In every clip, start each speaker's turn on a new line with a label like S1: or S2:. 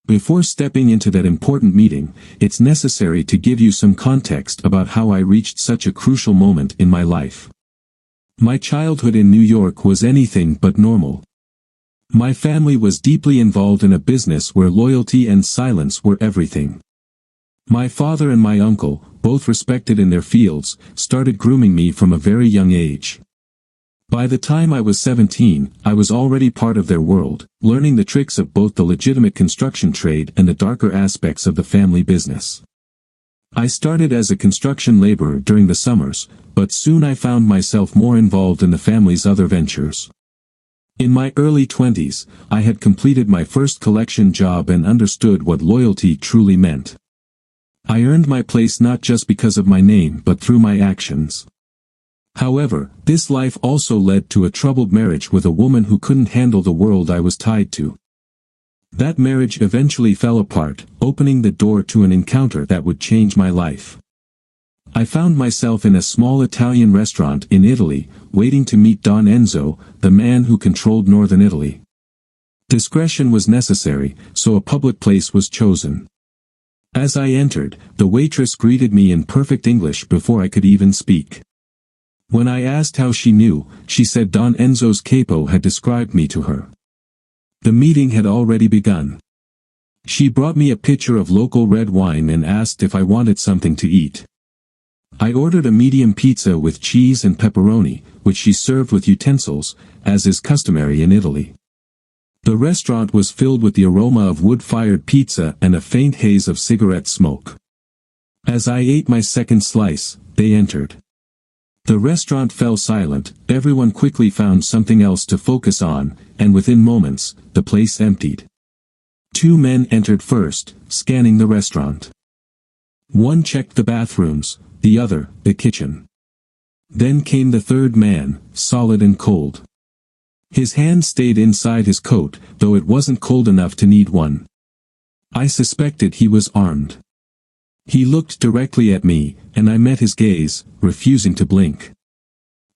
S1: Before stepping into that important meeting, it's necessary to give you some context about how I reached such a crucial moment in my life. My childhood in New York was anything but normal. My family was deeply involved in a business where loyalty and silence were everything. My father and my uncle, both respected in their fields, started grooming me from a very young age. By the time I was 17, I was already part of their world, learning the tricks of both the legitimate construction trade and the darker aspects of the family business. I started as a construction laborer during the summers, but soon I found myself more involved in the family's other ventures. In my early 20s, I had completed my first collection job and understood what loyalty truly meant. I earned my place not just because of my name but through my actions. However, this life also led to a troubled marriage with a woman who couldn't handle the world I was tied to. That marriage eventually fell apart, opening the door to an encounter that would change my life. I found myself in a small Italian restaurant in Italy, waiting to meet Don Enzo, the man who controlled northern Italy. Discretion was necessary, so a public place was chosen. As I entered, the waitress greeted me in perfect English before I could even speak. When I asked how she knew, she said Don Enzo's capo had described me to her. The meeting had already begun. She brought me a pitcher of local red wine and asked if I wanted something to eat. I ordered a medium pizza with cheese and pepperoni, which she served with utensils, as is customary in Italy. The restaurant was filled with the aroma of wood-fired pizza and a faint haze of cigarette smoke. As I ate my second slice, they entered. The restaurant fell silent, everyone quickly found something else to focus on, and within moments, the place emptied. Two men entered first, scanning the restaurant. One checked the bathrooms, the other, the kitchen. Then came the third man, solid and cold. His hand stayed inside his coat, though it wasn't cold enough to need one. I suspected he was armed. He looked directly at me, and I met his gaze, refusing to blink.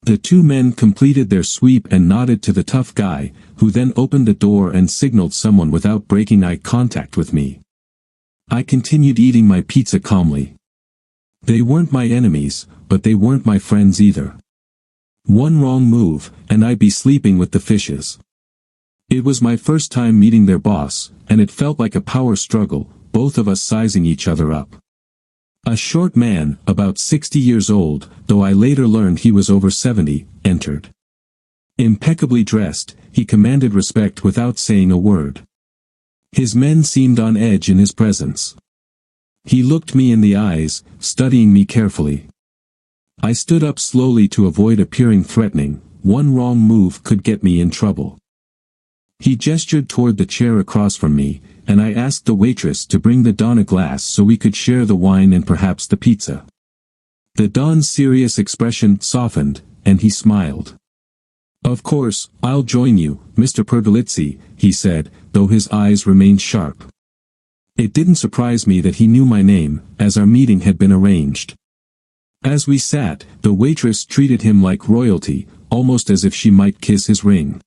S1: The two men completed their sweep and nodded to the tough guy, who then opened the door and signaled someone without breaking eye contact with me. I continued eating my pizza calmly. They weren't my enemies, but they weren't my friends either. One wrong move, and I'd be sleeping with the fishes. It was my first time meeting their boss, and it felt like a power struggle, both of us sizing each other up. A short man, about 60 years old, though I later learned he was over 70, entered. Impeccably dressed, he commanded respect without saying a word. His men seemed on edge in his presence. He looked me in the eyes, studying me carefully. I stood up slowly to avoid appearing threatening. One wrong move could get me in trouble. He gestured toward the chair across from me, and I asked the waitress to bring the Don a glass so we could share the wine and perhaps the pizza. The Don's serious expression softened, and he smiled. "Of course, I'll join you, Mr. Pergolizzi," he said, though his eyes remained sharp. It didn't surprise me that he knew my name, as our meeting had been arranged. As we sat, the waitress treated him like royalty, almost as if she might kiss his ring.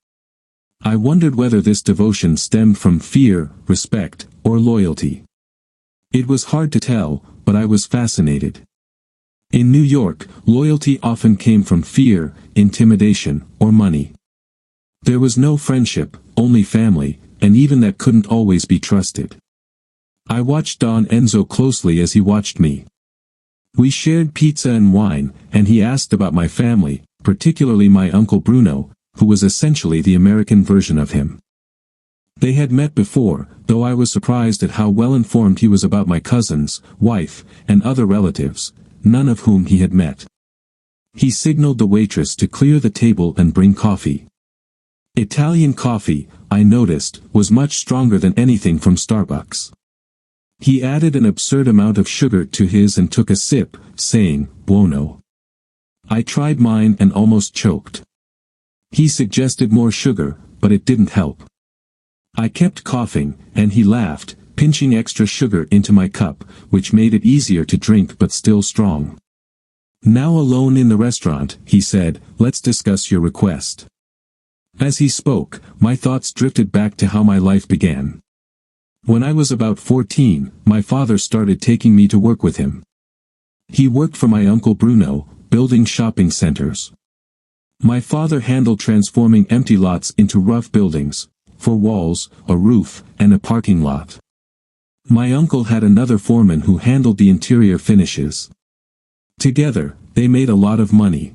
S1: I wondered whether this devotion stemmed from fear, respect, or loyalty. It was hard to tell, but I was fascinated. In New York, loyalty often came from fear, intimidation, or money. There was no friendship, only family, and even that couldn't always be trusted. I watched Don Enzo closely as he watched me. We shared pizza and wine, and he asked about my family, particularly my Uncle Bruno, who was essentially the American version of him. They had met before, though I was surprised at how well informed he was about my cousins, wife, and other relatives, none of whom he had met. He signaled the waitress to clear the table and bring coffee. Italian coffee, I noticed, was much stronger than anything from Starbucks. He added an absurd amount of sugar to his and took a sip, saying, "Buono." I tried mine and almost choked. He suggested more sugar, but it didn't help. I kept coughing, and he laughed, pinching extra sugar into my cup, which made it easier to drink but still strong. "Now alone in the restaurant," he said, "let's discuss your request." As he spoke, my thoughts drifted back to how my life began. When I was about 14, my father started taking me to work with him. He worked for my uncle Bruno, building shopping centers. My father handled transforming empty lots into rough buildings, 4 walls, a roof, and a parking lot. My uncle had another foreman who handled the interior finishes. Together, they made a lot of money.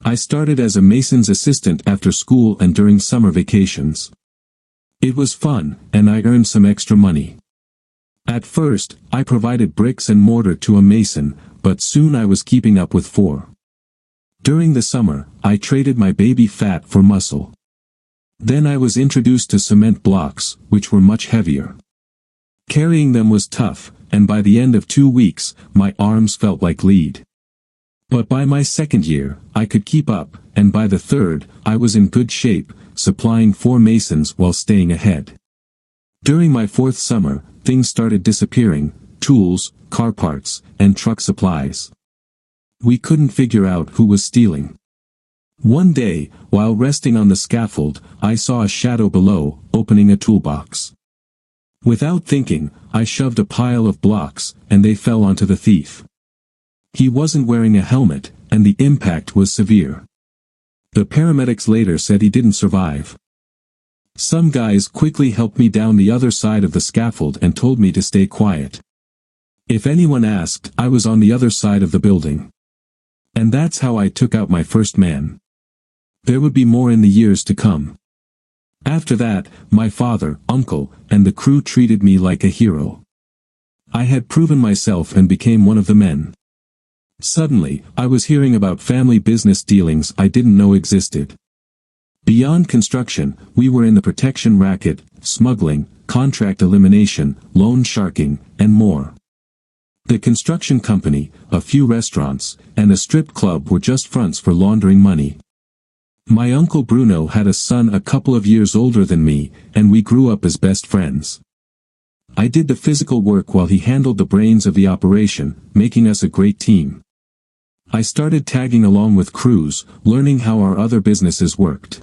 S1: I started as a mason's assistant after school and during summer vacations. It was fun, and I earned some extra money. At first, I provided bricks and mortar to a mason, but soon I was keeping up with 4. During the summer, I traded my baby fat for muscle. Then I was introduced to cement blocks, which were much heavier. Carrying them was tough, and by the end of 2 weeks, my arms felt like lead. But by my second year, I could keep up, and by the third, I was in good shape, supplying 4 masons while staying ahead. During my 4th summer, things started disappearing: tools, car parts, and truck supplies. We couldn't figure out who was stealing. One day, while resting on the scaffold, I saw a shadow below, opening a toolbox. Without thinking, I shoved a pile of blocks, and they fell onto the thief. He wasn't wearing a helmet, and the impact was severe. The paramedics later said he didn't survive. Some guys quickly helped me down the other side of the scaffold and told me to stay quiet. If anyone asked, I was on the other side of the building. And that's how I took out my first man. There would be more in the years to come. After that, my father, uncle, and the crew treated me like a hero. I had proven myself and became one of the men. Suddenly, I was hearing about family business dealings I didn't know existed. Beyond construction, we were in the protection racket, smuggling, contract elimination, loan sharking, and more. The construction company, a few restaurants, and a strip club were just fronts for laundering money. My uncle Bruno had a son a couple of years older than me, and we grew up as best friends. I did the physical work while he handled the brains of the operation, making us a great team. I started tagging along with crews, learning how our other businesses worked.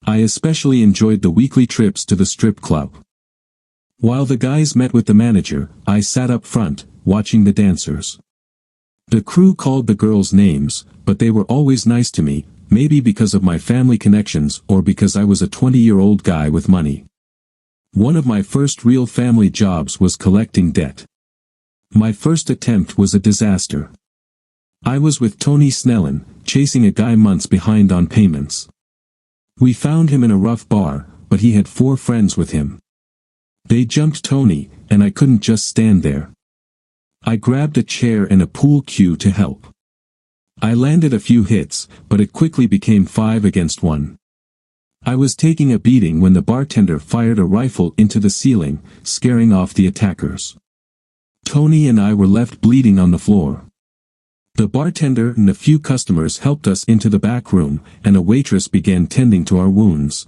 S1: I especially enjoyed the weekly trips to the strip club. While the guys met with the manager, I sat up front, watching the dancers. The crew called the girls names, but they were always nice to me, maybe because of my family connections or because I was a 20-year-old guy with money. One of my first real family jobs was collecting debt. My first attempt was a disaster. I was with Tony Snellen, chasing a guy months behind on payments. We found him in a rough bar, but he had 4 friends with him. They jumped Tony, and I couldn't just stand there. I grabbed a chair and a pool cue to help. I landed a few hits, but it quickly became 5 against 1. I was taking a beating when the bartender fired a rifle into the ceiling, scaring off the attackers. Tony and I were left bleeding on the floor. The bartender and a few customers helped us into the back room, and a waitress began tending to our wounds.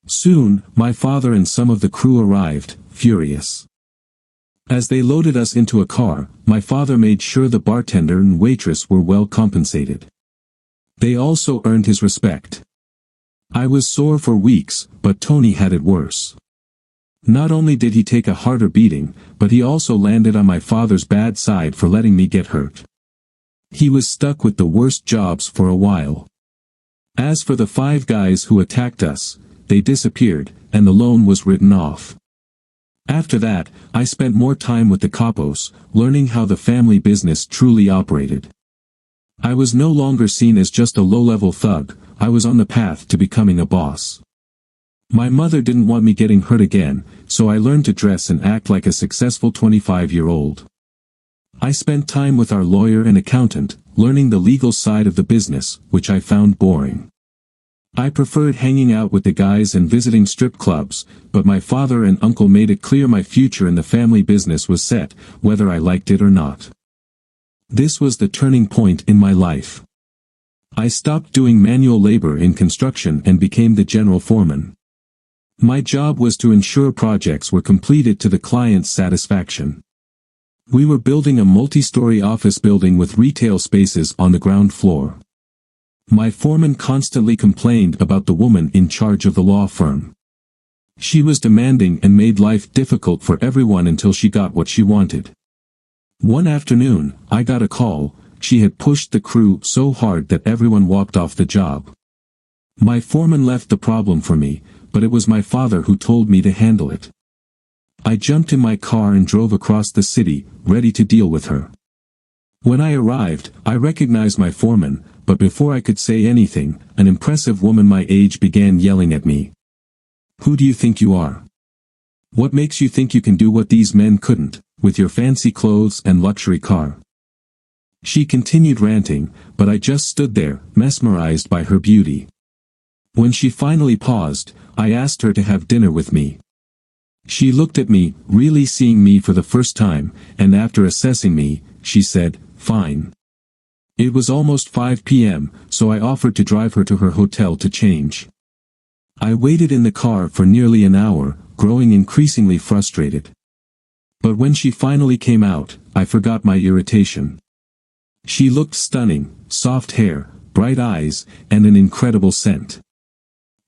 S1: Soon, my father and some of the crew arrived, furious. As they loaded us into a car, my father made sure the bartender and waitress were well compensated. They also earned his respect. I was sore for weeks, but Tony had it worse. Not only did he take a harder beating, but he also landed on my father's bad side for letting me get hurt. He was stuck with the worst jobs for a while. As for the 5 guys who attacked us, they disappeared, and the loan was written off. After that, I spent more time with the capos, learning how the family business truly operated. I was no longer seen as just a low-level thug, I was on the path to becoming a boss. My mother didn't want me getting hurt again, so I learned to dress and act like a successful 25-year-old. I spent time with our lawyer and accountant, learning the legal side of the business, which I found boring. I preferred hanging out with the guys and visiting strip clubs, but my father and uncle made it clear my future in the family business was set, whether I liked it or not. This was the turning point in my life. I stopped doing manual labor in construction and became the general foreman. My job was to ensure projects were completed to the client's satisfaction. We were building a multi-story office building with retail spaces on the ground floor. My foreman constantly complained about the woman in charge of the law firm. She was demanding and made life difficult for everyone until she got what she wanted. One afternoon, I got a call. She had pushed the crew so hard that everyone walked off the job. My foreman left the problem for me, but it was my father who told me to handle it. I jumped in my car and drove across the city, ready to deal with her. When I arrived, I recognized my foreman, but before I could say anything, an impressive woman my age began yelling at me. "Who do you think you are? What makes you think you can do what these men couldn't, with your fancy clothes and luxury car?" She continued ranting, but I just stood there, mesmerized by her beauty. When she finally paused, I asked her to have dinner with me. She looked at me, really seeing me for the first time, and after assessing me, she said, "Fine." It was almost 5 p.m., so I offered to drive her to her hotel to change. I waited in the car for nearly an hour, growing increasingly frustrated. But when she finally came out, I forgot my irritation. She looked stunning, soft hair, bright eyes, and an incredible scent.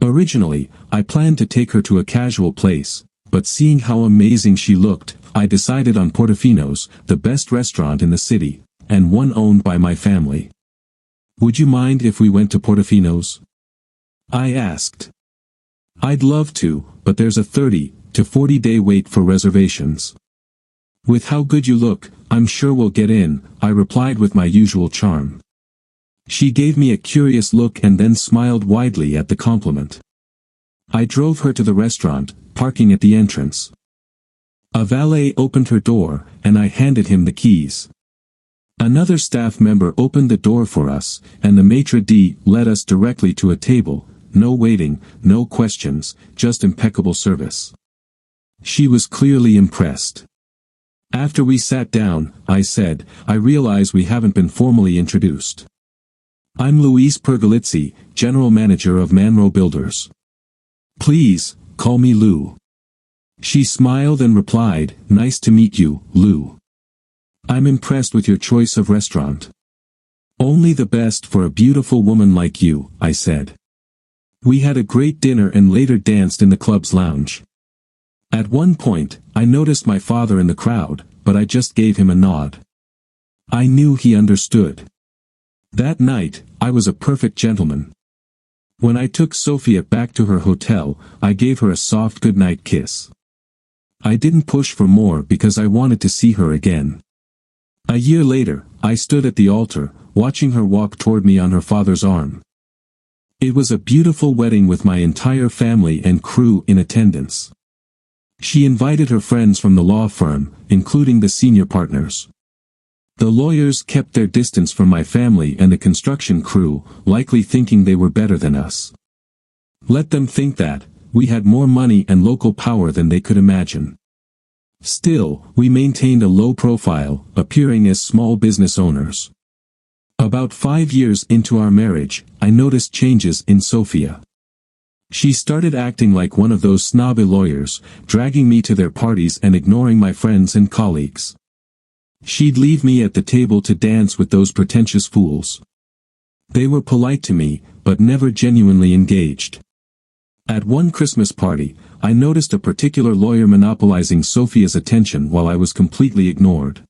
S1: Originally, I planned to take her to a casual place, but seeing how amazing she looked, I decided on Portofino's, the best restaurant in the city, and one owned by my family. "Would you mind if we went to Portofino's?" I asked. "I'd love to, but there's a 30 to 40-day wait for reservations." "With how good you look, I'm sure we'll get in," I replied with my usual charm. She gave me a curious look and then smiled widely at the compliment. I drove her to the restaurant, parking at the entrance. A valet opened her door, and I handed him the keys. Another staff member opened the door for us, and the maitre d' led us directly to a table. No waiting, no questions, just impeccable service. She was clearly impressed. After we sat down, I said, "I realize we haven't been formally introduced. I'm Luis Pergolizzi, General Manager of Manro Builders. Please, call me Lou." She smiled and replied, "Nice to meet you, Lou. I'm impressed with your choice of restaurant." "Only the best for a beautiful woman like you," I said. We had a great dinner and later danced in the club's lounge. At one point, I noticed my father in the crowd, but I just gave him a nod. I knew he understood. That night, I was a perfect gentleman. When I took Sophia back to her hotel, I gave her a soft goodnight kiss. I didn't push for more because I wanted to see her again. A year later, I stood at the altar, watching her walk toward me on her father's arm. It was a beautiful wedding with my entire family and crew in attendance. She invited her friends from the law firm, including the senior partners. The lawyers kept their distance from my family and the construction crew, likely thinking they were better than us. Let them think that. We had more money and local power than they could imagine. Still, we maintained a low profile, appearing as small business owners. About 5 years into our marriage, I noticed changes in Sophia. She started acting like one of those snobby lawyers, dragging me to their parties and ignoring my friends and colleagues. She'd leave me at the table to dance with those pretentious fools. They were polite to me, but never genuinely engaged. At one Christmas party, I noticed a particular lawyer monopolizing Sophia's attention while I was completely ignored.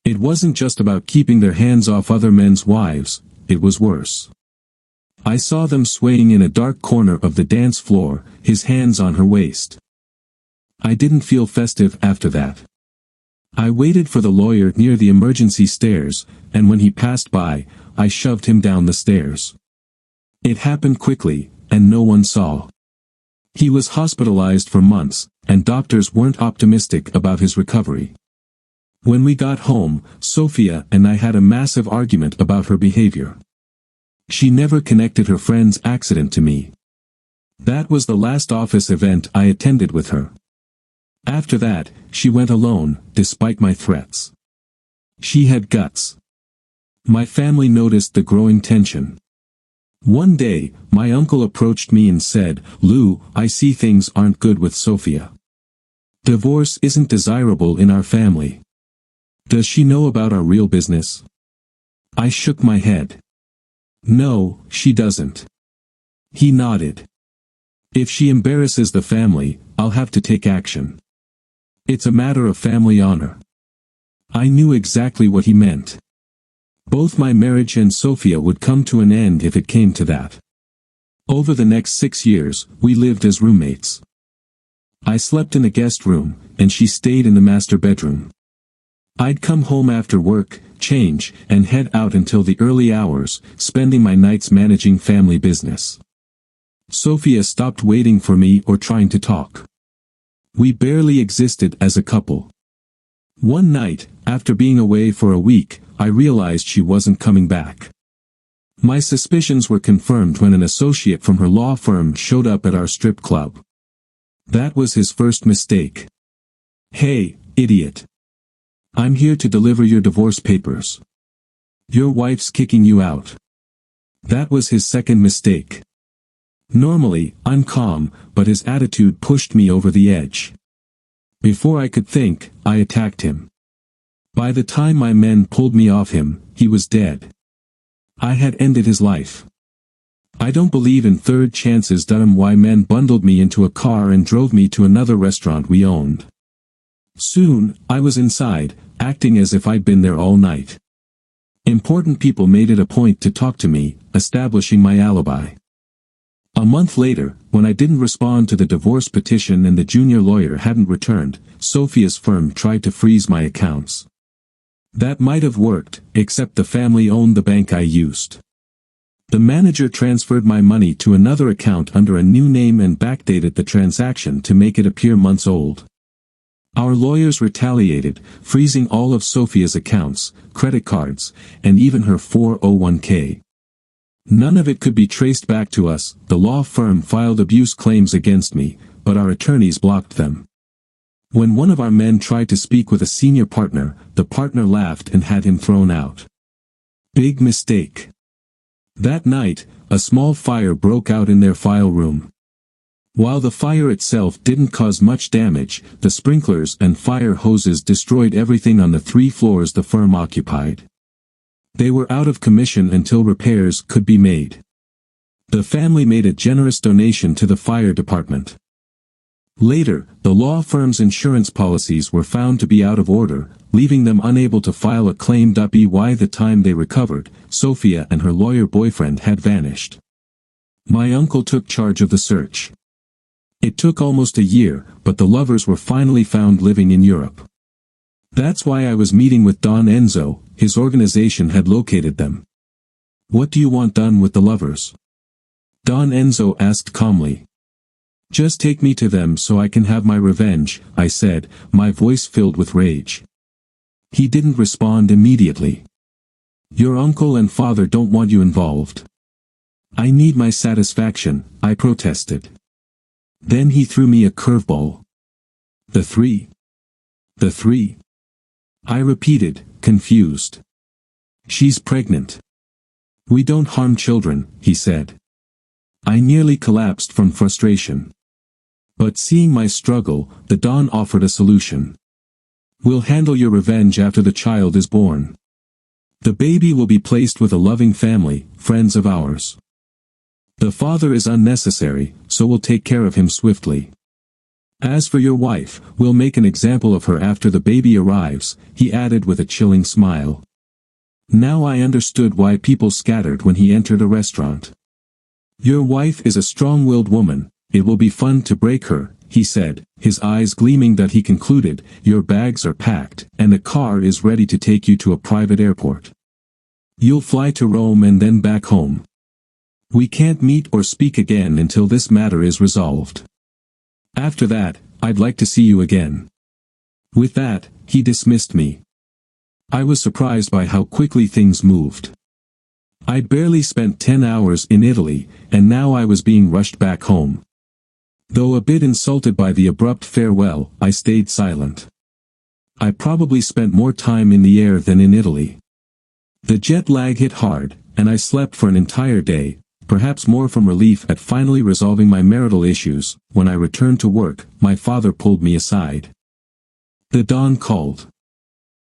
S1: It wasn't just about keeping their hands off other men's wives, it was worse. I saw them swaying in a dark corner of the dance floor, his hands on her waist. I didn't feel festive after that. I waited for the lawyer near the emergency stairs, and when he passed by, I shoved him down the stairs. It happened quickly, and no one saw. He was hospitalized for months, and doctors weren't optimistic about his recovery. When we got home, Sophia and I had a massive argument about her behavior. She never connected her friend's accident to me. That was the last office event I attended with her. After that, she went alone, despite my threats. She had guts. My family noticed the growing tension. One day, my uncle approached me and said, "Lou, I see things aren't good with Sophia. Divorce isn't desirable in our family. Does she know about our real business?" I shook my head. "No, she doesn't." He nodded. If she embarrasses the family, I'll have to take action. It's a matter of family honor. I knew exactly what he meant. Both my marriage and Sophia would come to an end if it came to that. Over the next 6 years, we lived as roommates. I slept in the guest room, and she stayed in the master bedroom. I'd come home after work, change, and head out until the early hours, spending my nights managing family business. Sophia stopped waiting for me or trying to talk. We barely existed as a couple. One night, after being away for a week, I realized she wasn't coming back. My suspicions were confirmed when an associate from her law firm showed up at our strip club. That was his first mistake. "Hey, idiot. I'm here to deliver your divorce papers. Your wife's kicking you out." That was his second mistake. Normally, I'm calm, but his attitude pushed me over the edge. Before I could think, I attacked him. By the time my men pulled me off him, he was dead. I had ended his life. I don't believe in third chances. Why men bundled me into a car and drove me to another restaurant we owned. Soon, I was inside, acting as if I'd been there all night. Important people made it a point to talk to me, establishing my alibi. A month later, when I didn't respond to the divorce petition and the junior lawyer hadn't returned, Sophia's firm tried to freeze my accounts. That might have worked, except the family owned the bank I used. The manager transferred my money to another account under a new name and backdated the transaction to make it appear months old. Our lawyers retaliated, freezing all of Sophia's accounts, credit cards, and even her 401k. None of it could be traced back to us. The law firm filed abuse claims against me, but our attorneys blocked them. When one of our men tried to speak with a senior partner, the partner laughed and had him thrown out. Big mistake. That night, a small fire broke out in their file room. While the fire itself didn't cause much damage, the sprinklers and fire hoses destroyed everything on the 3 floors the firm occupied. They were out of commission until repairs could be made. The family made a generous donation to the fire department. Later, the law firm's insurance policies were found to be out of order, leaving them unable to file a claim. By the time they recovered, Sophia and her lawyer boyfriend had vanished. My uncle took charge of the search. It took almost a year, but the lovers were finally found living in Europe. That's why I was meeting with Don Enzo. His organization had located them. "What do you want done with the lovers?" Don Enzo asked calmly. "Just take me to them so I can have my revenge," I said, my voice filled with rage. He didn't respond immediately. "Your uncle and father don't want you involved." "I need my satisfaction," I protested. Then he threw me a curveball. The three. I repeated, confused. "She's pregnant." "We don't harm children," he said. I nearly collapsed from frustration. But seeing my struggle, the Don offered a solution. "We'll handle your revenge after the child is born. The baby will be placed with a loving family, friends of ours. The father is unnecessary, so we'll take care of him swiftly. As for your wife, we'll make an example of her after the baby arrives," he added with a chilling smile. Now I understood why people scattered when he entered a restaurant. "Your wife is a strong-willed woman. It will be fun to break her," he said, his eyes gleaming. That he concluded, "Your bags are packed, and a car is ready to take you to a private airport. You'll fly to Rome and then back home. We can't meet or speak again until this matter is resolved. After that, I'd like to see you again." With that, he dismissed me. I was surprised by how quickly things moved. I'd barely spent 10 hours in Italy, and now I was being rushed back home. Though a bit insulted by the abrupt farewell, I stayed silent. I probably spent more time in the air than in Italy. The jet lag hit hard, and I slept for an entire day, perhaps more from relief at finally resolving my marital issues. When I returned to work, my father pulled me aside. The Don called.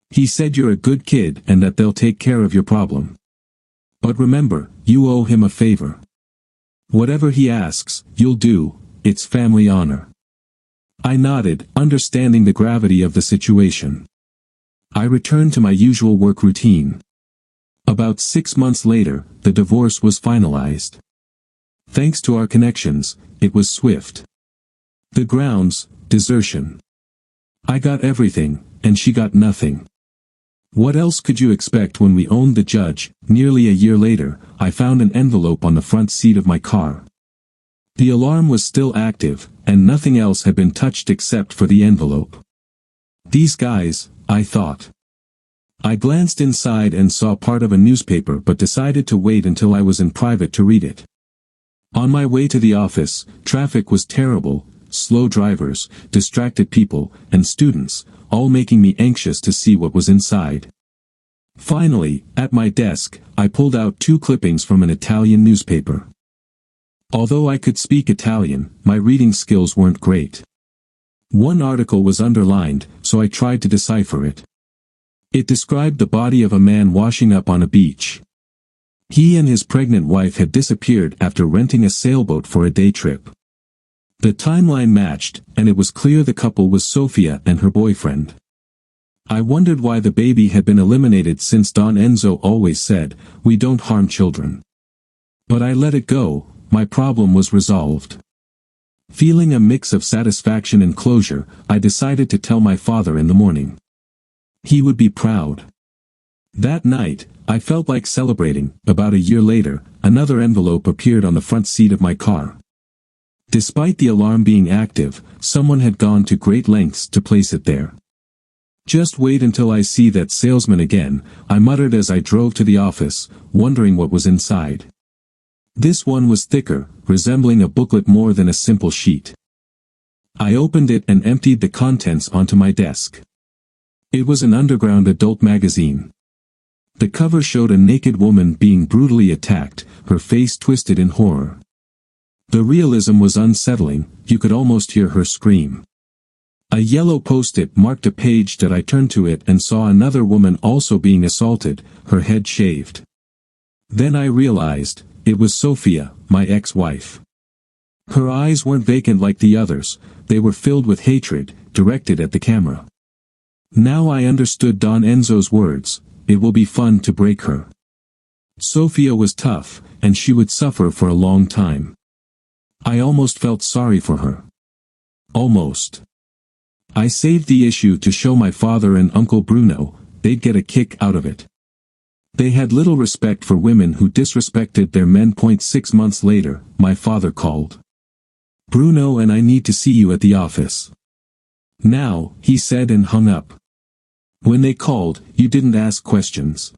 S1: He said, "You're a good kid and that they'll take care of your problem. But remember, you owe him a favor. Whatever he asks, you'll do, it's family honor. I nodded, understanding the gravity of the situation. I returned to my usual work routine. About 6 months later, the divorce was finalized. Thanks to our connections, it was swift. The grounds, desertion. I got everything, and she got nothing. What else could you expect when we owned the judge? Nearly a year later, I found an envelope on the front seat of my car. The alarm was still active, and nothing else had been touched except for the envelope. These guys, I thought. I glanced inside and saw part of a newspaper but decided to wait until I was in private to read it. On my way to the office, traffic was terrible, slow drivers, distracted people, and students, all making me anxious to see what was inside. Finally, at my desk, I pulled out 2 clippings from an Italian newspaper. Although I could speak Italian, my reading skills weren't great. One article was underlined, so I tried to decipher it. It described the body of a man washing up on a beach. He and his pregnant wife had disappeared after renting a sailboat for a day trip. The timeline matched, and it was clear the couple was Sofia and her boyfriend. I wondered why the baby had been eliminated since Don Enzo always said, "We don't harm children." But I let it go, my problem was resolved. Feeling a mix of satisfaction and closure, I decided to tell my father in the morning. He would be proud. That night, I felt like celebrating. About a year later, another envelope appeared on the front seat of my car. Despite the alarm being active, someone had gone to great lengths to place it there. "Just wait until I see that salesman again," I muttered as I drove to the office, wondering what was inside. This one was thicker, resembling a booklet more than a simple sheet. I opened it and emptied the contents onto my desk. It was an underground adult magazine. The cover showed a naked woman being brutally attacked, her face twisted in horror. The realism was unsettling, you could almost hear her scream. A yellow post-it marked a page that I turned to it and saw another woman also being assaulted, her head shaved. Then I realized, it was Sofia, my ex-wife. Her eyes weren't vacant like the others, they were filled with hatred, directed at the camera. Now I understood Don Enzo's words, it will be fun to break her. Sofia was tough, and she would suffer for a long time. I almost felt sorry for her. Almost. I saved the issue to show my father and Uncle Bruno, they'd get a kick out of it. They had little respect for women who disrespected their men. 6 months later, my father called. "Bruno and I need to see you at the office." "Now," he said and hung up. "When they called, you didn't ask questions."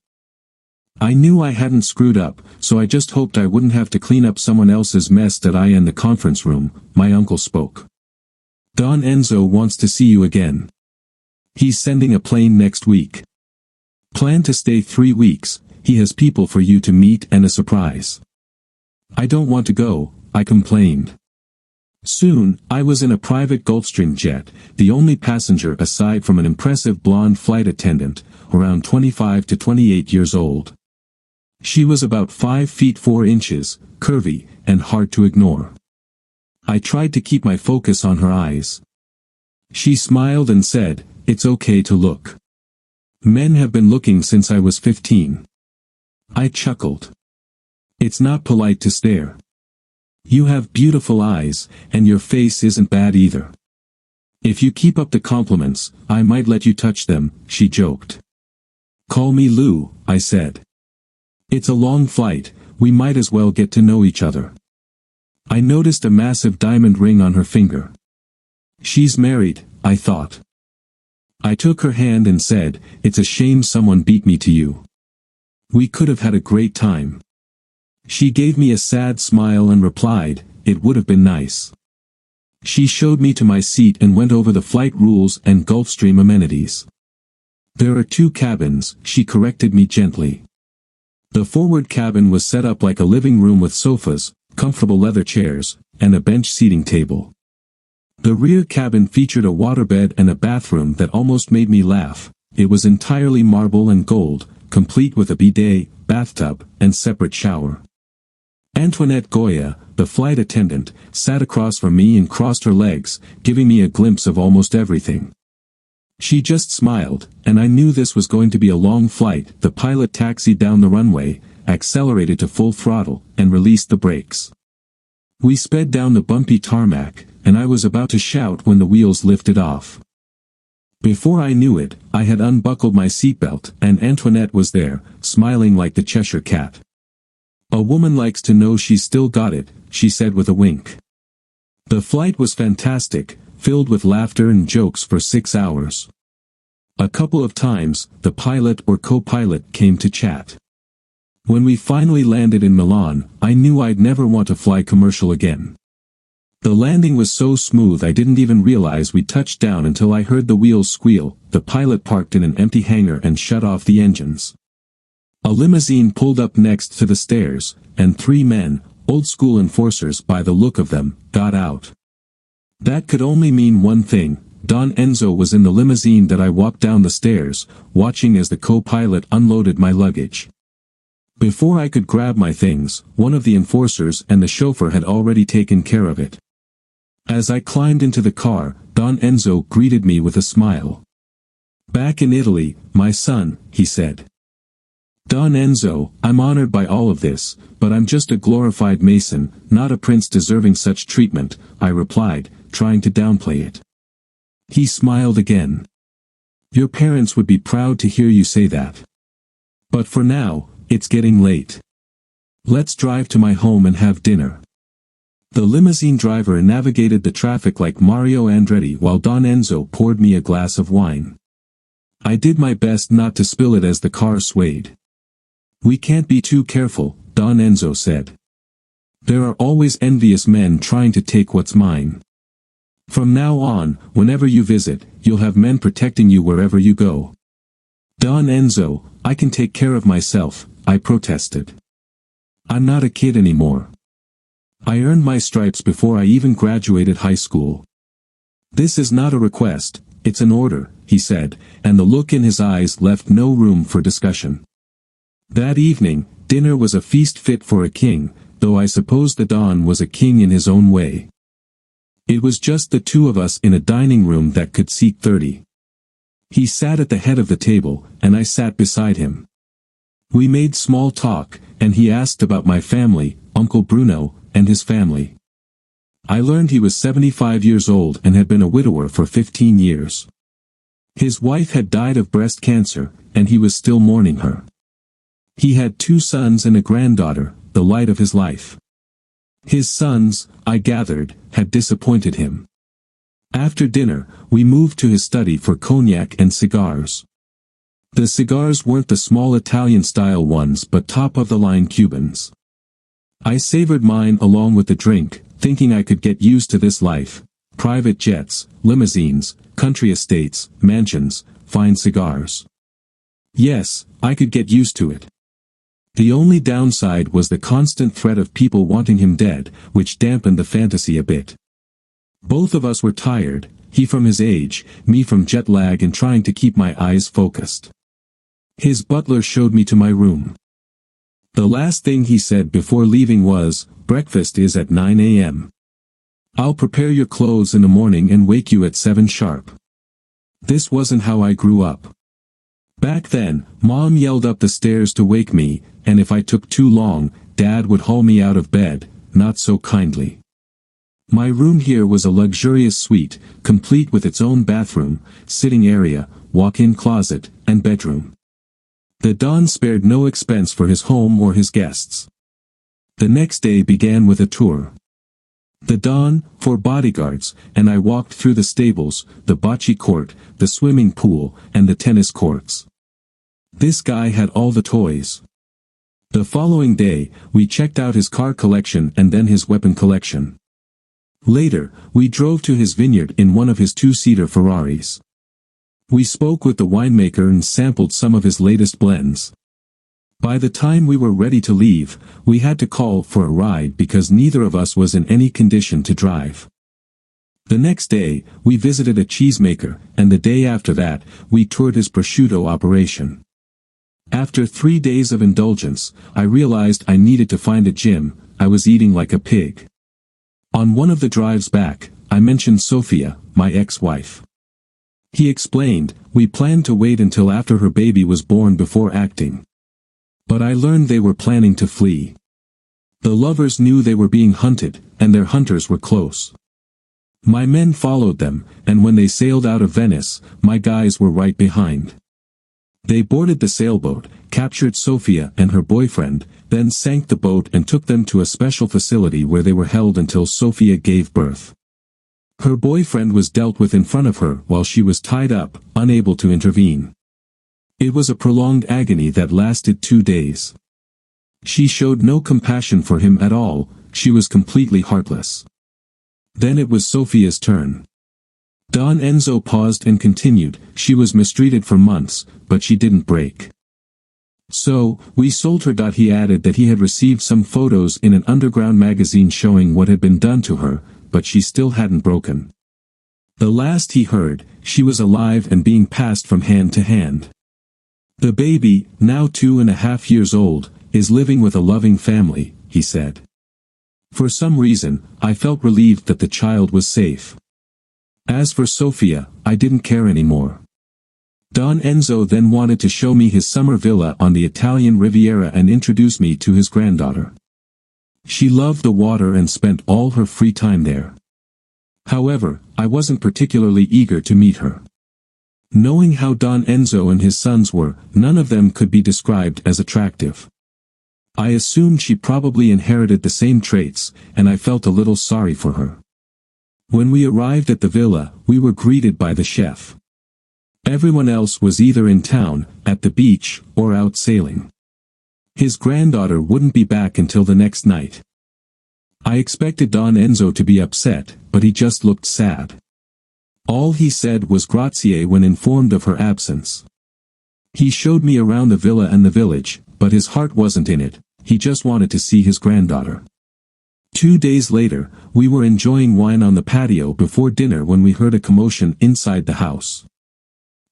S1: I knew I hadn't screwed up, so I just hoped I wouldn't have to clean up someone else's mess that I in the conference room. My uncle spoke. "Don Enzo wants to see you again. He's sending a plane next week. Plan to stay 3 weeks, he has people for you to meet and a surprise." "I don't want to go," I complained. Soon, I was in a private Gulfstream jet, the only passenger aside from an impressive blonde flight attendant, around 25 to 28 years old. She was about 5 feet 4 inches, curvy, and hard to ignore. I tried to keep my focus on her eyes. She smiled and said, "It's okay to look. Men have been looking since I was 15. I chuckled. "It's not polite to stare. You have beautiful eyes, and your face isn't bad either. If you keep up the compliments, I might let you touch them," she joked. "Call me Lou," I said. "It's a long flight, we might as well get to know each other." I noticed a massive diamond ring on her finger. She's married, I thought. I took her hand and said, "It's a shame someone beat me to you. We could have had a great time." She gave me a sad smile and replied, "It would have been nice." She showed me to my seat and went over the flight rules and Gulfstream amenities. "There are 2 cabins," she corrected me gently. The forward cabin was set up like a living room with sofas, comfortable leather chairs, and a bench seating table. The rear cabin featured a waterbed and a bathroom that almost made me laugh. It was entirely marble and gold, complete with a bidet, bathtub, and separate shower. Antoinette Goya, the flight attendant, sat across from me and crossed her legs, giving me a glimpse of almost everything. She just smiled, and I knew this was going to be a long flight. The pilot taxied down the runway, accelerated to full throttle, and released the brakes. We sped down the bumpy tarmac, and I was about to shout when the wheels lifted off. Before I knew it, I had unbuckled my seatbelt, and Antoinette was there, smiling like the Cheshire Cat. "A woman likes to know she's still got it," she said with a wink. The flight was fantastic, filled with laughter and jokes for 6 hours. A couple of times, the pilot or co-pilot came to chat. When we finally landed in Milan, I knew I'd never want to fly commercial again. The landing was so smooth I didn't even realize we touched down until I heard the wheels squeal. The pilot parked in an empty hangar and shut off the engines. A limousine pulled up next to the stairs, and 3 men, old-school enforcers by the look of them, got out. That could only mean one thing. Don Enzo was in the limousine that I walked down the stairs, watching as the co-pilot unloaded my luggage. Before I could grab my things, one of the enforcers and the chauffeur had already taken care of it. As I climbed into the car, Don Enzo greeted me with a smile. "Back in Italy, my son," he said. "Don Enzo, I'm honored by all of this, but I'm just a glorified mason, not a prince deserving such treatment," I replied, trying to downplay it. He smiled again. "Your parents would be proud to hear you say that. But for now, it's getting late. Let's drive to my home and have dinner." The limousine driver navigated the traffic like Mario Andretti while Don Enzo poured me a glass of wine. I did my best not to spill it as the car swayed. "We can't be too careful," Don Enzo said. "There are always envious men trying to take what's mine. From now on, whenever you visit, you'll have men protecting you wherever you go." "Don Enzo, I can take care of myself," I protested. "I'm not a kid anymore. I earned my stripes before I even graduated high school." "This is not a request, it's an order," he said, and the look in his eyes left no room for discussion. That evening, dinner was a feast fit for a king, though I suppose the Don was a king in his own way. It was just the 2 of us in a dining room that could seat 30. He sat at the head of the table, and I sat beside him. We made small talk, and he asked about my family, Uncle Bruno, and his family. I learned he was 75 years old and had been a widower for 15 years. His wife had died of breast cancer, and he was still mourning her. He had 2 sons and a granddaughter, the light of his life. His sons, I gathered, had disappointed him. After dinner, we moved to his study for cognac and cigars. The cigars weren't the small Italian-style ones but top-of-the-line Cubans. I savored mine along with the drink, thinking I could get used to this life. Private jets, limousines, country estates, mansions, fine cigars. Yes, I could get used to it. The only downside was the constant threat of people wanting him dead, which dampened the fantasy a bit. Both of us were tired, he from his age, me from jet lag and trying to keep my eyes focused. His butler showed me to my room. The last thing he said before leaving was, "Breakfast is at 9 a.m. I'll prepare your clothes in the morning and wake you at 7 sharp." This wasn't how I grew up. Back then, Mom yelled up the stairs to wake me, and if I took too long, Dad would haul me out of bed, not so kindly. My room here was a luxurious suite, complete with its own bathroom, sitting area, walk-in closet, and bedroom. The Don spared no expense for his home or his guests. The next day began with a tour. The Don, 4 bodyguards, and I walked through the stables, the bocce court, the swimming pool, and the tennis courts. This guy had all the toys. The following day, we checked out his car collection and then his weapon collection. Later, we drove to his vineyard in one of his 2-seater Ferraris. We spoke with the winemaker and sampled some of his latest blends. By the time we were ready to leave, we had to call for a ride because neither of us was in any condition to drive. The next day, we visited a cheesemaker, and the day after that, we toured his prosciutto operation. After 3 days of indulgence, I realized I needed to find a gym. I was eating like a pig. On one of the drives back, I mentioned Sophia, my ex-wife. He explained, we planned to wait until after her baby was born before acting. But I learned they were planning to flee. The lovers knew they were being hunted, and their hunters were close. My men followed them, and when they sailed out of Venice, my guys were right behind. They boarded the sailboat, captured Sophia and her boyfriend, then sank the boat and took them to a special facility where they were held until Sophia gave birth. Her boyfriend was dealt with in front of her while she was tied up, unable to intervene. It was a prolonged agony that lasted 2 days. She showed no compassion for him at all, she was completely heartless. Then it was Sophia's turn. Don Enzo paused and continued, she was mistreated for months, but she didn't break. So, we sold her. He added that he had received some photos in an underground magazine showing what had been done to her, but she still hadn't broken. The last he heard, she was alive and being passed from hand to hand. The baby, now 2.5 years old, is living with a loving family, he said. For some reason, I felt relieved that the child was safe. As for Sophia, I didn't care anymore. Don Enzo then wanted to show me his summer villa on the Italian Riviera and introduce me to his granddaughter. She loved the water and spent all her free time there. However, I wasn't particularly eager to meet her. Knowing how Don Enzo and his sons were, none of them could be described as attractive. I assumed she probably inherited the same traits, and I felt a little sorry for her. When we arrived at the villa, we were greeted by the chef. Everyone else was either in town, at the beach, or out sailing. His granddaughter wouldn't be back until the next night. I expected Don Enzo to be upset, but he just looked sad. All he said was grazie when informed of her absence. He showed me around the villa and the village, but his heart wasn't in it, he just wanted to see his granddaughter. 2 days later, we were enjoying wine on the patio before dinner when we heard a commotion inside the house.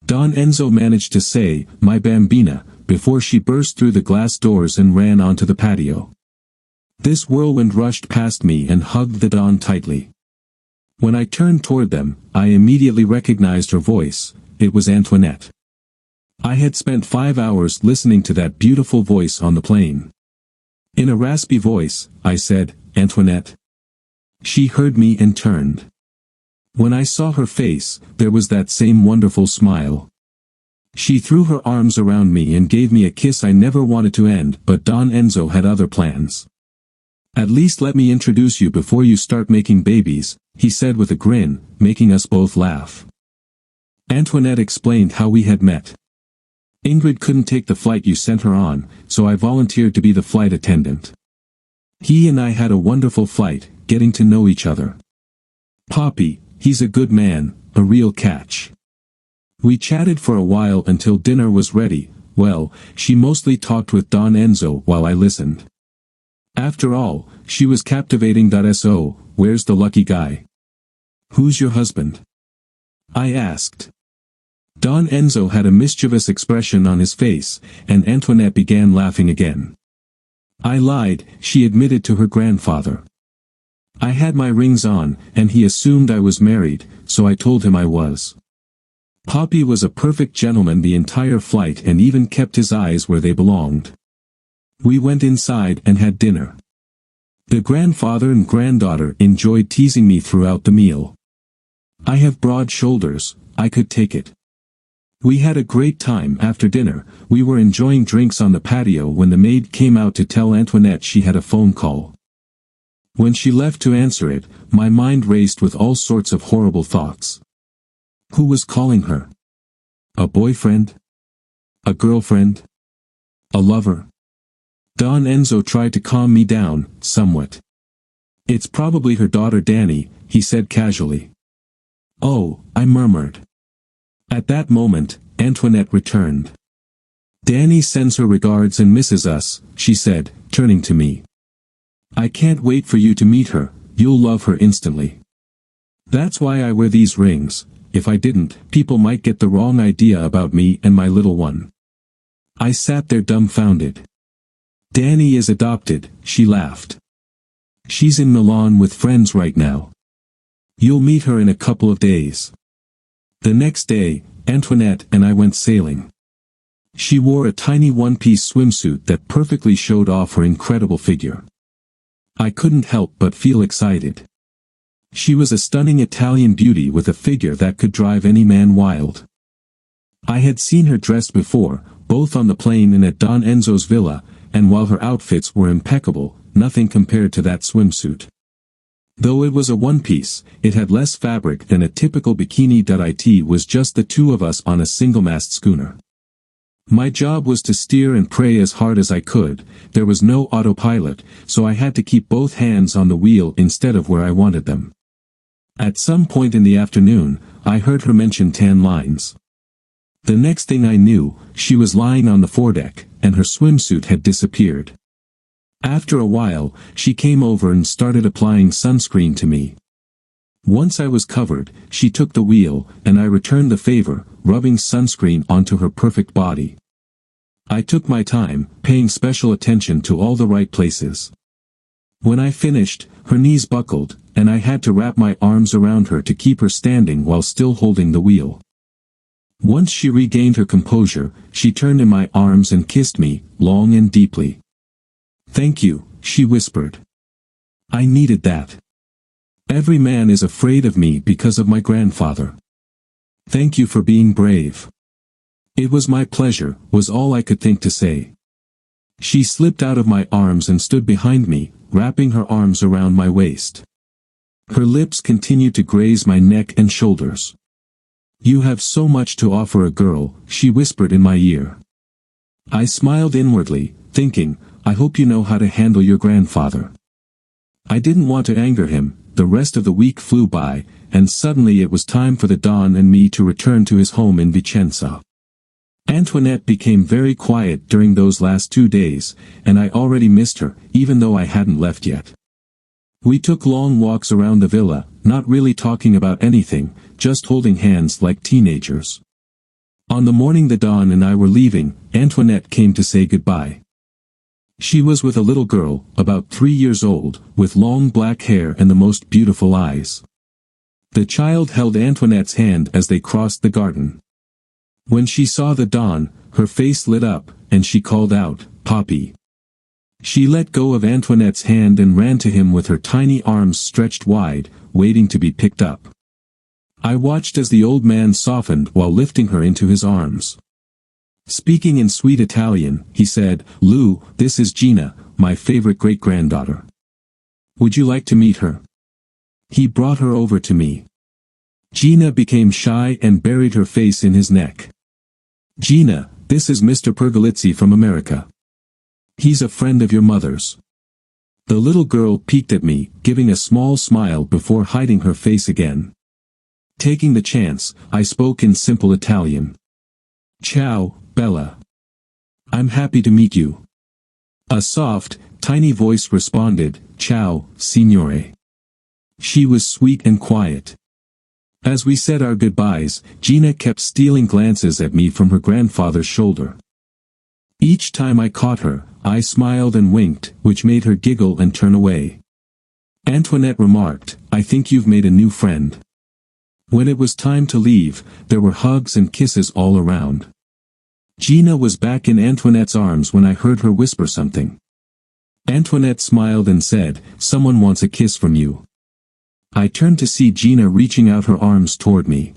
S1: Don Enzo managed to say, "My bambina," before she burst through the glass doors and ran onto the patio. This whirlwind rushed past me and hugged the Don tightly. When I turned toward them, I immediately recognized her voice, it was Antoinette. I had spent 5 hours listening to that beautiful voice on the plane. In a raspy voice, I said, "Antoinette." She heard me and turned. When I saw her face, there was that same wonderful smile. She threw her arms around me and gave me a kiss I never wanted to end, but Don Enzo had other plans. "At least let me introduce you before you start making babies," he said with a grin, making us both laugh. Antoinette explained how we had met. "Ingrid couldn't take the flight you sent her on, so I volunteered to be the flight attendant. He and I had a wonderful flight, getting to know each other. Poppy, he's a good man, a real catch. We chatted for a while until dinner was ready. Well, she mostly talked with Don Enzo while I listened. After all, she was captivating. So, where's the lucky guy? Who's your husband?" I asked. Don Enzo had a mischievous expression on his face, and Antoinette began laughing again. I lied, she admitted to her grandfather. I had my rings on, and he assumed I was married, so I told him I was. Poppy was a perfect gentleman the entire flight and even kept his eyes where they belonged. We went inside and had dinner. The grandfather and granddaughter enjoyed teasing me throughout the meal. I have broad shoulders, I could take it. We had a great time. After dinner, we were enjoying drinks on the patio when the maid came out to tell Antoinette she had a phone call. When she left to answer it, my mind raced with all sorts of horrible thoughts. Who was calling her? A boyfriend? A girlfriend? A lover? Don Enzo tried to calm me down, somewhat. "It's probably her daughter Danny," he said casually. "Oh," I murmured. At that moment, Antoinette returned. "Danny sends her regards and misses us," she said, turning to me. "I can't wait for you to meet her, you'll love her instantly. That's why I wear these rings. If I didn't, people might get the wrong idea about me and my little one." I sat there dumbfounded. "Danny is adopted," she laughed. She's in Milan with friends right now. You'll meet her in a couple of days. The next day, Antoinette and I went sailing. She wore a tiny one-piece swimsuit that perfectly showed off her incredible figure. I couldn't help but feel excited. She was a stunning Italian beauty with a figure that could drive any man wild. I had seen her dressed before, both on the plane and at Don Enzo's villa, and while her outfits were impeccable, nothing compared to that swimsuit. Though it was a one-piece, it had less fabric than a typical bikini. It was just the two of us on a single-mast schooner. My job was to steer and pray as hard as I could. There was no autopilot, so I had to keep both hands on the wheel instead of where I wanted them. At some point in the afternoon, I heard her mention tan lines. The next thing I knew, she was lying on the foredeck, and her swimsuit had disappeared. After a while, she came over and started applying sunscreen to me. Once I was covered, she took the wheel, and I returned the favor, rubbing sunscreen onto her perfect body. I took my time, paying special attention to all the right places. When I finished, her knees buckled, and I had to wrap my arms around her to keep her standing while still holding the wheel. Once she regained her composure, she turned in my arms and kissed me, long and deeply. "Thank you," she whispered. "I needed that. Every man is afraid of me because of my grandfather. Thank you for being brave." "It was my pleasure," was all I could think to say. She slipped out of my arms and stood behind me, wrapping her arms around my waist. Her lips continued to graze my neck and shoulders. "You have so much to offer a girl," she whispered in my ear. I smiled inwardly, thinking, I hope you know how to handle your grandfather. I didn't want to anger him. The rest of the week flew by, and suddenly it was time for the Don and me to return to his home in Vicenza. Antoinette became very quiet during those last 2 days, and I already missed her, even though I hadn't left yet. We took long walks around the villa, not really talking about anything, just holding hands like teenagers. On the morning the Don and I were leaving, Antoinette came to say goodbye. She was with a little girl, about 3 years old, with long black hair and the most beautiful eyes. The child held Antoinette's hand as they crossed the garden. When she saw the Don, her face lit up, and she called out, "Papi." She let go of Antoinette's hand and ran to him with her tiny arms stretched wide, waiting to be picked up. I watched as the old man softened while lifting her into his arms. Speaking in sweet Italian, he said, "Lou, this is Gina, my favorite great-granddaughter. Would you like to meet her?" He brought her over to me. Gina became shy and buried her face in his neck. "Gina, this is Mr. Pergolizzi from America. He's a friend of your mother's." The little girl peeked at me, giving a small smile before hiding her face again. Taking the chance, I spoke in simple Italian. "Ciao, Bella. I'm happy to meet you." A soft, tiny voice responded, "Ciao, signore." She was sweet and quiet. As we said our goodbyes, Gina kept stealing glances at me from her grandfather's shoulder. Each time I caught her, I smiled and winked, which made her giggle and turn away. Antoinette remarked, "I think you've made a new friend." When it was time to leave, there were hugs and kisses all around. Gina was back in Antoinette's arms when I heard her whisper something. Antoinette smiled and said, "Someone wants a kiss from you." I turned to see Gina reaching out her arms toward me.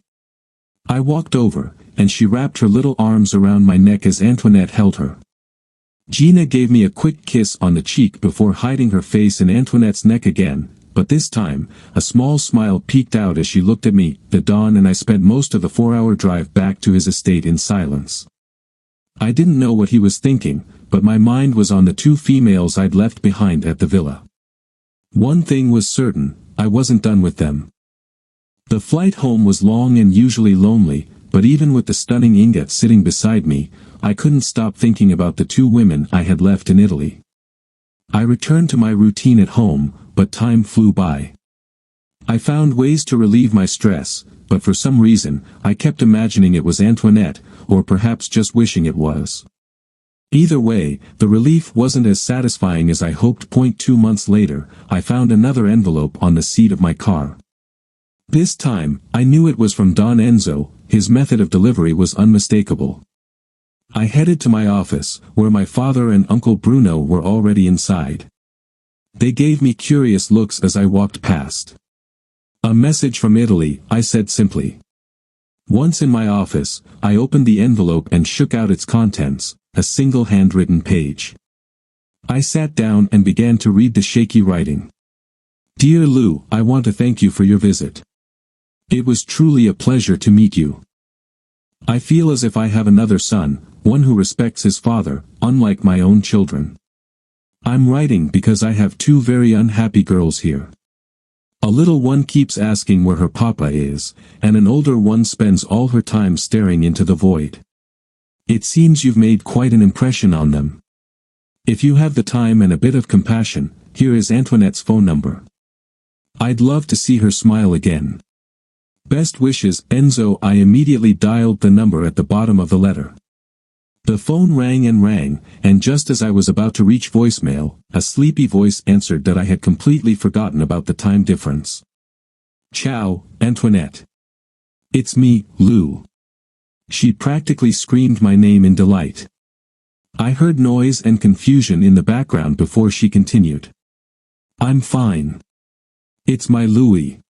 S1: I walked over, and she wrapped her little arms around my neck as Antoinette held her. Gina gave me a quick kiss on the cheek before hiding her face in Antoinette's neck again, but this time, a small smile peeked out as she looked at me. The Don and I spent most of the 4-hour drive back to his estate in silence. I didn't know what he was thinking, but my mind was on the 2 females I'd left behind at the villa. One thing was certain, I wasn't done with them. The flight home was long and usually lonely, but even with the stunning Inga sitting beside me, I couldn't stop thinking about the 2 women I had left in Italy. I returned to my routine at home, but time flew by. I found ways to relieve my stress, but for some reason, I kept imagining it was Antoinette, or perhaps just wishing it was. Either way, the relief wasn't as satisfying as I hoped. 2 months later, I found another envelope on the seat of my car. This time, I knew it was from Don Enzo. His method of delivery was unmistakable. I headed to my office, where my father and Uncle Bruno were already inside. They gave me curious looks as I walked past. "A message from Italy," I said simply. Once in my office, I opened the envelope and shook out its contents, a single handwritten page. I sat down and began to read the shaky writing. "Dear Lou, I want to thank you for your visit. It was truly a pleasure to meet you. I feel as if I have another son, one who respects his father, unlike my own children. I'm writing because I have 2 very unhappy girls here. A little one keeps asking where her papa is, and an older one spends all her time staring into the void. It seems you've made quite an impression on them. If you have the time and a bit of compassion, here is Antoinette's phone number. I'd love to see her smile again. Best wishes, Enzo." I immediately dialed the number at the bottom of the letter. The phone rang, and just as I was about to reach voicemail, a sleepy voice answered that I had completely forgotten about the time difference. "Ciao, Antoinette. It's me, Lou." She practically screamed my name in delight. I heard noise and confusion in the background before she continued. "I'm fine. It's my Louie,"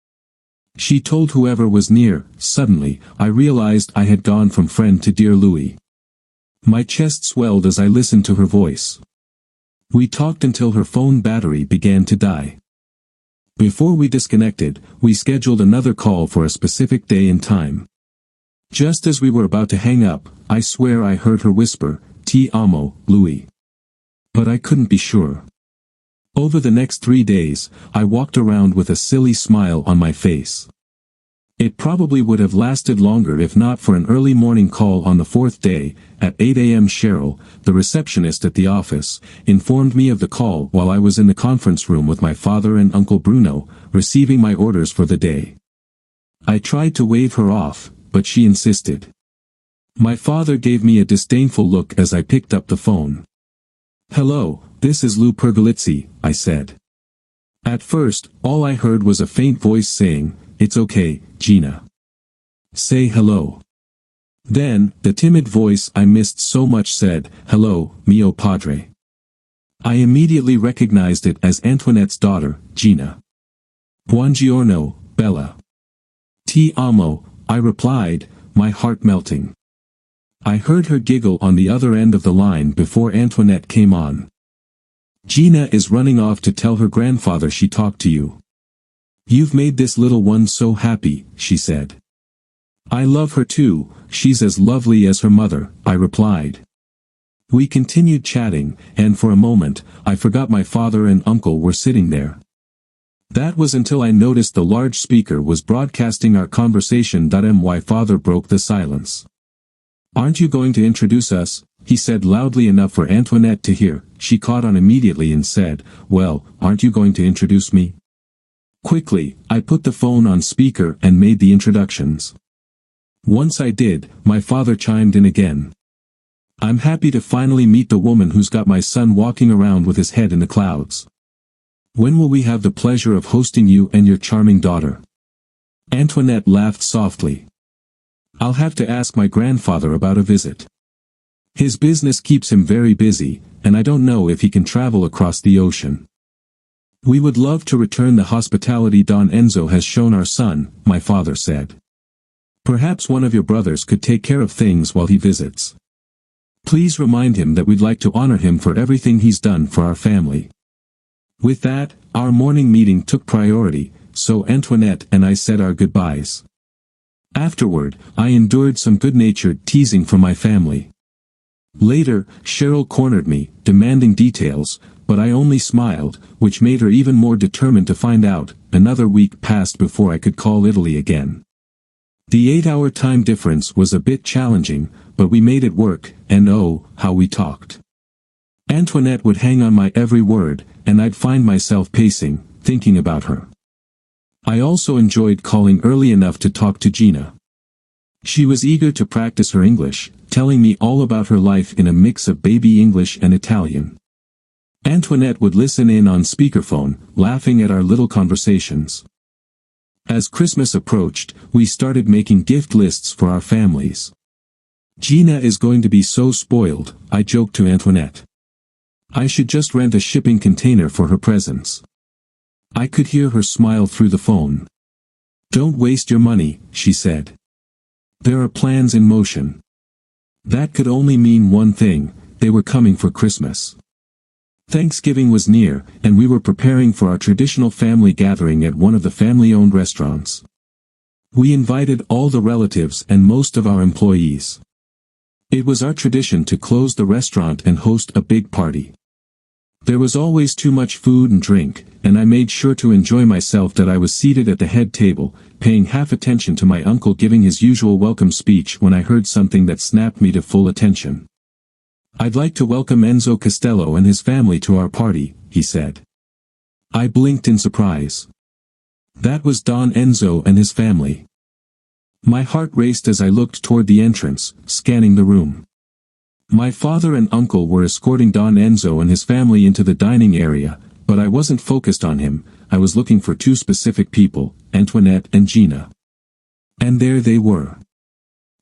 S1: she told whoever was near. Suddenly, I realized I had gone from friend to dear Louie. My chest swelled as I listened to her voice. We talked until her phone battery began to die. Before we disconnected, we scheduled another call for a specific day and time. Just as we were about to hang up, I swear I heard her whisper, "Ti amo, Louie." But I couldn't be sure. Over the next 3 days, I walked around with a silly smile on my face. It probably would have lasted longer if not for an early morning call on the 4th day. At 8 a.m. Cheryl, the receptionist at the office, informed me of the call while I was in the conference room with my father and Uncle Bruno, receiving my orders for the day. I tried to wave her off, but she insisted. My father gave me a disdainful look as I picked up the phone. "Hello, this is Lou Pergolizzi," I said. At first, all I heard was a faint voice saying, "It's okay, Gina. Say hello." Then, the timid voice I missed so much said, "Hello, mio padre." I immediately recognized it as Antoinette's daughter, Gina. "Buongiorno, Bella." "Ti amo," I replied, my heart melting. I heard her giggle on the other end of the line before Antoinette came on. "Gina is running off to tell her grandfather she talked to you. You've made this little one so happy," she said. "I love her too, she's as lovely as her mother," I replied. We continued chatting, and for a moment, I forgot my father and uncle were sitting there. That was until I noticed the large speaker was broadcasting our conversation. My father broke the silence. "Aren't you going to introduce us?" he said loudly enough for Antoinette to hear. She caught on immediately and said, "Well, aren't you going to introduce me?" Quickly, I put the phone on speaker and made the introductions. Once I did, my father chimed in again. "I'm happy to finally meet the woman who's got my son walking around with his head in the clouds. When will we have the pleasure of hosting you and your charming daughter?" Antoinette laughed softly. "I'll have to ask my grandfather about a visit. His business keeps him very busy, and I don't know if he can travel across the ocean. We would love to return the hospitality Don Enzo has shown our son," my father said. "Perhaps one of your brothers could take care of things while he visits. Please remind him that we'd like to honor him for everything he's done for our family." With that, our morning meeting took priority, so Antoinette and I said our goodbyes. Afterward, I endured some good-natured teasing from my family. Later, Cheryl cornered me, demanding details, but I only smiled, which made her even more determined to find out. Another week passed before I could call Italy again. The 8-hour time difference was a bit challenging, but we made it work, and oh, how we talked. Antoinette would hang on my every word, and I'd find myself pacing, thinking about her. I also enjoyed calling early enough to talk to Gina. She was eager to practice her English, telling me all about her life in a mix of baby English and Italian. Antoinette would listen in on speakerphone, laughing at our little conversations. As Christmas approached, we started making gift lists for our families. "Gina is going to be so spoiled," I joked to Antoinette. "I should just rent a shipping container for her presents." I could hear her smile through the phone. "Don't waste your money," she said. "There are plans in motion." That could only mean one thing: they were coming for Christmas. Thanksgiving was near, and we were preparing for our traditional family gathering at one of the family-owned restaurants. We invited all the relatives and most of our employees. It was our tradition to close the restaurant and host a big party. There was always too much food and drink, and I made sure to enjoy myself that I was seated at the head table, paying half attention to my uncle giving his usual welcome speech when I heard something that snapped me to full attention. "I'd like to welcome Enzo Costello and his family to our party," he said. I blinked in surprise. That was Don Enzo and his family. My heart raced as I looked toward the entrance, scanning the room. My father and uncle were escorting Don Enzo and his family into the dining area, but I wasn't focused on him. I was looking for two specific people, Antoinette and Gina. And there they were.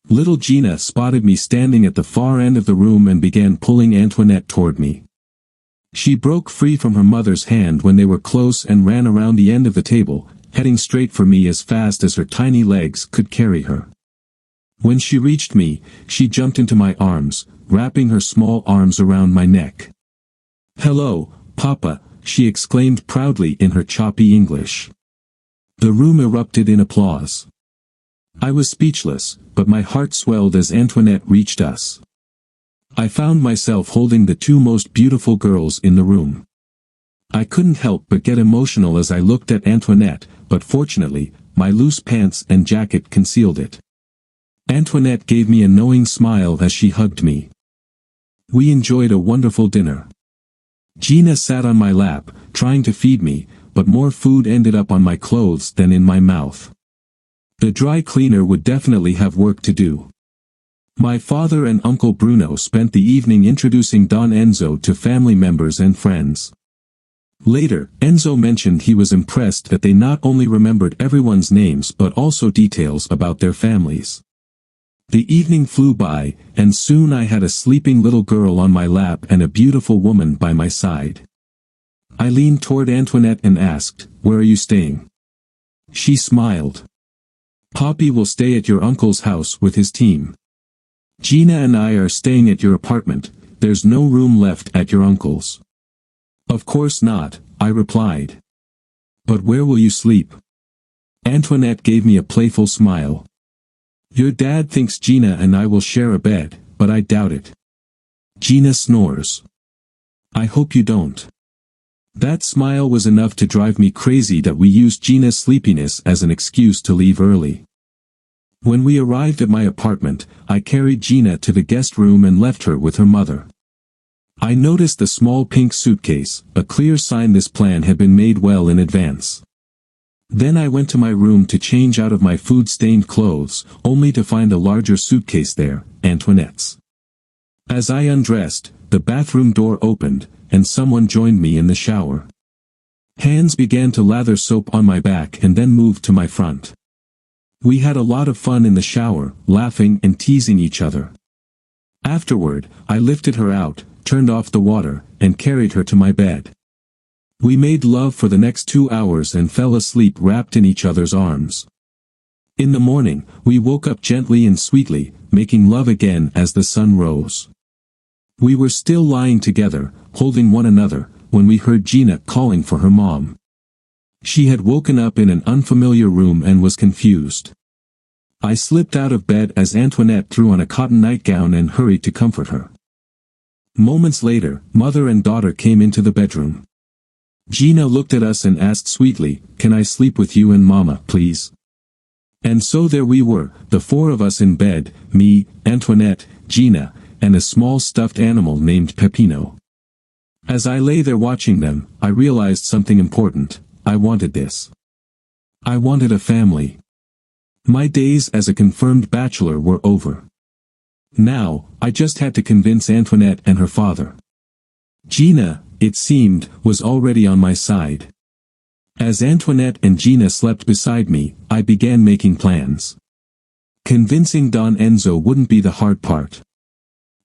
S1: Little Gina spotted me standing at the far end of the room and began pulling Antoinette toward me. She broke free from her mother's hand when they were close and ran around the end of the table, heading straight for me as fast as her tiny legs could carry her. When she reached me, she jumped into my arms, wrapping her small arms around my neck. "Hello, Papa," she exclaimed proudly in her choppy English. The room erupted in applause. I was speechless, but my heart swelled as Antoinette reached us. I found myself holding the two most beautiful girls in the room. I couldn't help but get emotional as I looked at Antoinette, but fortunately, my loose pants and jacket concealed it. Antoinette gave me a knowing smile as she hugged me. We enjoyed a wonderful dinner. Gina sat on my lap, trying to feed me, but more food ended up on my clothes than in my mouth. The dry cleaner would definitely have work to do. My father and Uncle Bruno spent the evening introducing Don Enzo to family members and friends. Later, Enzo mentioned he was impressed that they not only remembered everyone's names but also details about their families. The evening flew by, and soon I had a sleeping little girl on my lap and a beautiful woman by my side. I leaned toward Antoinette and asked, "Where are you staying?" She smiled. "Poppy will stay at your uncle's house with his team. Gina and I are staying at your apartment. There's no room left at your uncle's." "Of course not," I replied. "But where will you sleep?" Antoinette gave me a playful smile. "Your dad thinks Gina and I will share a bed, but I doubt it. Gina snores. I hope you don't." That smile was enough to drive me crazy that we used Gina's sleepiness as an excuse to leave early. When we arrived at my apartment, I carried Gina to the guest room and left her with her mother. I noticed the small pink suitcase, a clear sign this plan had been made well in advance. Then I went to my room to change out of my food-stained clothes, only to find a larger suitcase there, Antoinette's. As I undressed, the bathroom door opened, and someone joined me in the shower. Hands began to lather soap on my back and then moved to my front. We had a lot of fun in the shower, laughing and teasing each other. Afterward, I lifted her out, turned off the water, and carried her to my bed. We made love for the next 2 hours and fell asleep wrapped in each other's arms. In the morning, we woke up gently and sweetly, making love again as the sun rose. We were still lying together, holding one another, when we heard Gina calling for her mom. She had woken up in an unfamiliar room and was confused. I slipped out of bed as Antoinette threw on a cotton nightgown and hurried to comfort her. Moments later, mother and daughter came into the bedroom. Gina looked at us and asked sweetly, "Can I sleep with you and Mama, please?" And so there we were, the four of us in bed, me, Antoinette, Gina, and a small stuffed animal named Peppino. As I lay there watching them, I realized something important. I wanted this. I wanted a family. My days as a confirmed bachelor were over. Now, I just had to convince Antoinette and her father. Gina, it seemed, was already on my side. As Antoinette and Gina slept beside me, I began making plans. Convincing Don Enzo wouldn't be the hard part.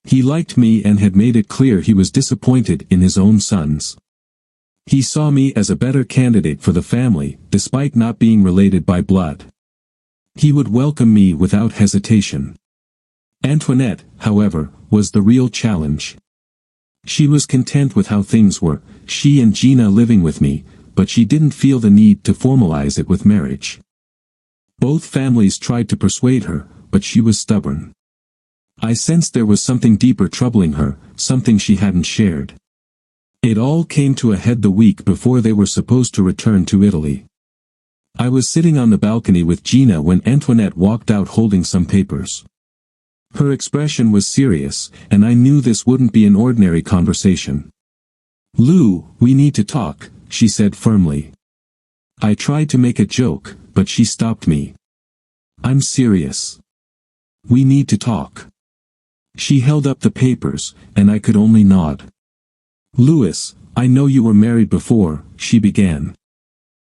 S1: He liked me and had made it clear he was disappointed in his own sons. He saw me as a better candidate for the family, despite not being related by blood. He would welcome me without hesitation. Antoinette, however, was the real challenge. She was content with how things were, she and Gina living with me, but she didn't feel the need to formalize it with marriage. Both families tried to persuade her, but she was stubborn. I sensed there was something deeper troubling her, something she hadn't shared. It all came to a head the week before they were supposed to return to Italy. I was sitting on the balcony with Gina when Antoinette walked out holding some papers. Her expression was serious, and I knew this wouldn't be an ordinary conversation. "Lou, we need to talk," she said firmly. I tried to make a joke, but she stopped me. "I'm serious. We need to talk." She held up the papers, and I could only nod. "Louis, I know you were married before," she began.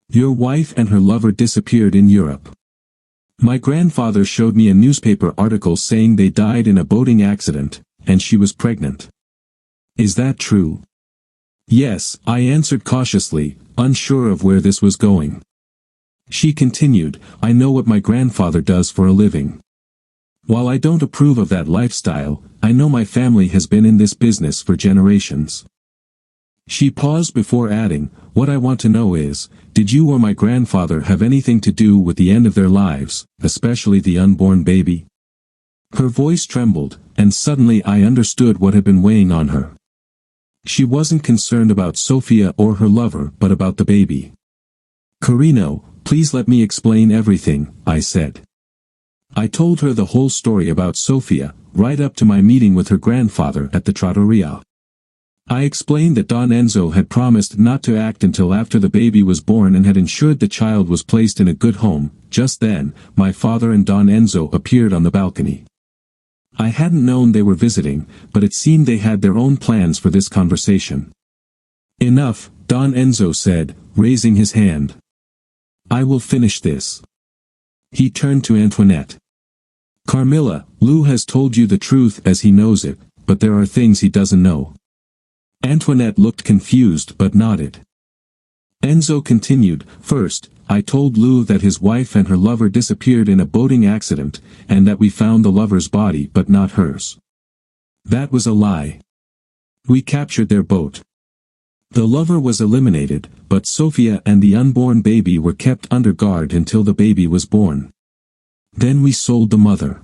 S1: "Your wife and her lover disappeared in Europe. My grandfather showed me a newspaper article saying they died in a boating accident, and she was pregnant. Is that true?" "Yes," I answered cautiously, unsure of where this was going. She continued, "I know what my grandfather does for a living. While I don't approve of that lifestyle, I know my family has been in this business for generations." She paused before adding, "What I want to know is, did you or my grandfather have anything to do with the end of their lives, especially the unborn baby?" Her voice trembled, and suddenly I understood what had been weighing on her. She wasn't concerned about Sofia or her lover but about the baby. "Carino, please let me explain everything," I said. I told her the whole story about Sofia, right up to my meeting with her grandfather at the trattoria. I explained that Don Enzo had promised not to act until after the baby was born and had ensured the child was placed in a good home. Just then, my father and Don Enzo appeared on the balcony. I hadn't known they were visiting, but it seemed they had their own plans for this conversation. "Enough," Don Enzo said, raising his hand. "I will finish this." He turned to Antoinette. "Carmilla, Lou has told you the truth as he knows it, but there are things he doesn't know." Antoinette looked confused but nodded. Enzo continued, "First, I told Lou that his wife and her lover disappeared in a boating accident, and that we found the lover's body but not hers. That was a lie. We captured their boat. The lover was eliminated, but Sofia and the unborn baby were kept under guard until the baby was born. Then we sold the mother."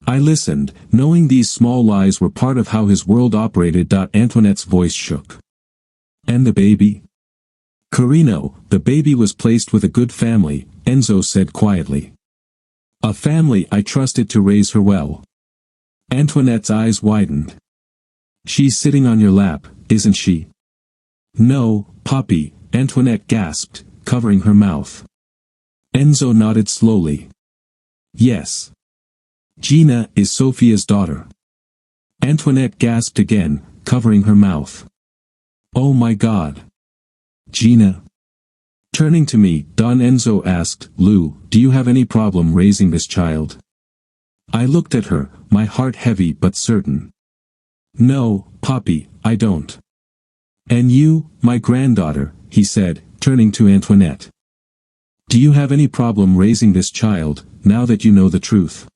S1: I listened, knowing these small lies were part of how his world operated. Antoinette's voice shook. "And the baby?" "Carino, the baby was placed with a good family," Enzo said quietly. "A family I trusted to raise her well." Antoinette's eyes widened. "She's sitting on your lap, isn't she?" "No, Papi," Antoinette gasped, covering her mouth. Enzo nodded slowly. "Yes. Gina is Sofia's daughter." Antoinette gasped again, covering her mouth. "Oh my God. Gina." Turning to me, Don Enzo asked, "Lou, do you have any problem raising this child?" I looked at her, my heart heavy but certain. "No, Papi, I don't." "And you, my granddaughter," he said, turning to Antoinette. "Do you have any problem raising this child, now that you know the truth?"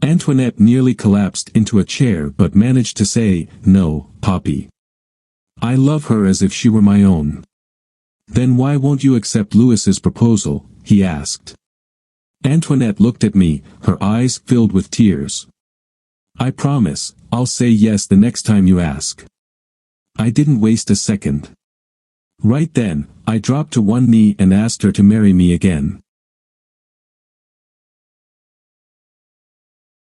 S1: Antoinette nearly collapsed into a chair but managed to say, "No, Papi. I love her as if she were my own." "Then why won't you accept Louis's proposal?" he asked. Antoinette looked at me, her eyes filled with tears. "I promise, I'll say yes the next time you ask." I didn't waste a second. Right then, I dropped to one knee and asked her to marry me again.